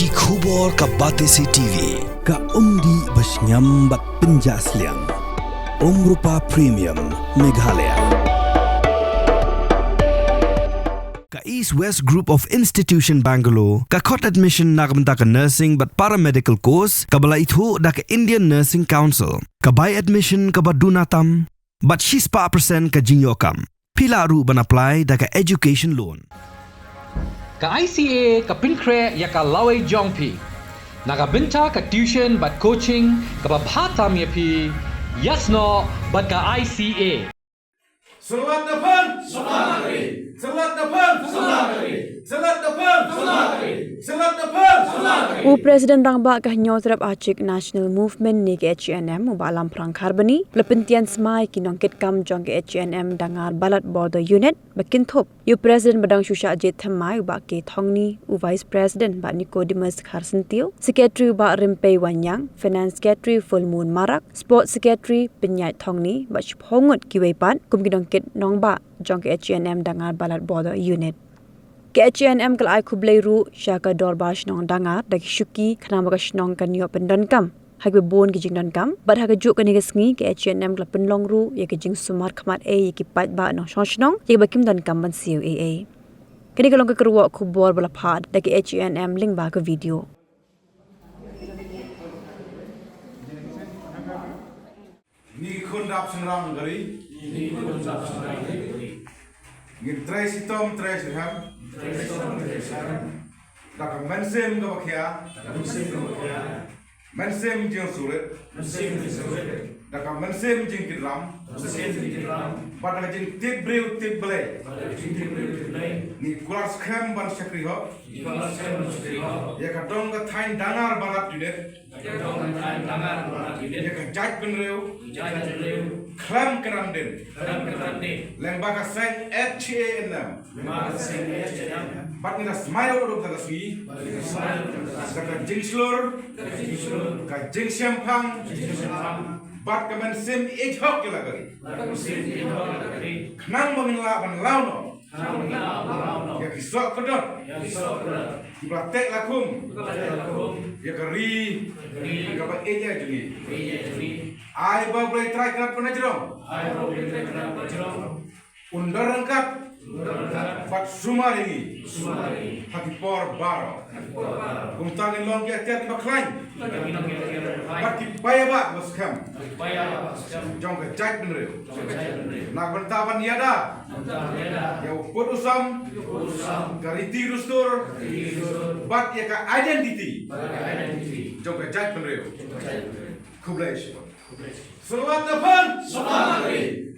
Ki khubor ka Batesi TV ka umdi basnyam bat penjaslian Rupa Premium Meghalaya ka East West Group of Institution Bangalore ka khot admission nagmenta ka nursing but paramedical course ka bala ithu da ka Indian Nursing Council ka by admission ka badunatam but 6% ka jingyokam pila ru ban apply da ka education loan ka ICA ka Pynskhem ya ka laway jongpi nagabenta ka tuition but coaching ka babhatam yapi yasno but ka ICA Salat depan, salat negeri. Salat depan, salat negeri. Salat depan, salat negeri. Salat depan, salat negeri. Presiden Rangbah ka nyotrap achik National Movement ni ke Hanm ubalam perang karbani lepentian smai ki Nongkitkam jong ke Hanm Dangar Balat border unit bekintop yu Presiden badang shusha jet thamai uba ke thongni u Vice President ba Nicodemus Kharsentiu Secretary uba Rimpei Wanyang Finance Secretary Full Moon Marak Sport Secretary Pinyai Thongni ba chphongot ki weipan kum ki Rangbah jong ke Hanm Dangar Balat border unit ke Hanm kal ai khublei ru shaka dorbash nong Dangar dagi shuki khana baga shnong kan yo Nongkitkam hagbe bon ki jing Nongkitkam but haga juk kan ngi ke Hanm kal penlong ru ye ke jing sumar khmat e ki pat ba nong shnong ye ba kim Nongkitkam ban siu e kini kalong ke kerwa khubor bala phad dagi Hanm link ba ka video Ni kundap sengrang gari. Ni kundap sengrang gari. Ni trai sitom trai siham. Trai sitom trai siham. Dak mensem ka bakhya. Mensem ka bakhya. Mensem jeng suret. Mensem jeng suret. Dak mensem jeng kidram. Mensem jeng kidram. Pada jeng tip breu tip belai. Pada jeng tip breu tip belai. Ni kulas khem ban sakri ho. Ni kulas khem ban sakri ho. Ya kadong ka thain Dangar Balat unit. Ya kadong ka thain Dangar Balat unit. Ya ka jaj penreu. Klam kerandin, lembah kaseng HANM, bat nila smile urut tagasi, kata jingslur, kajing siampang, bat kamen sim ejhok kila kali, kenang mengenal penlauno, ya kisok kedot, dibatek lakum, ya keri, kapan eja jadi. Ai ba boleh try kerap pernah jerong. Undar rangkap. Fat sumari. Hati por baro. Kumtangin long kia tiap tiba klain. Bati paya ba Pynskhem. Jong ke jai bener. Nak bertapan niada. Ya uput usam. Kariti rustur. Bat ya ka identity. Jong ke jai bener. Kublai. Salat depan, salat negeri.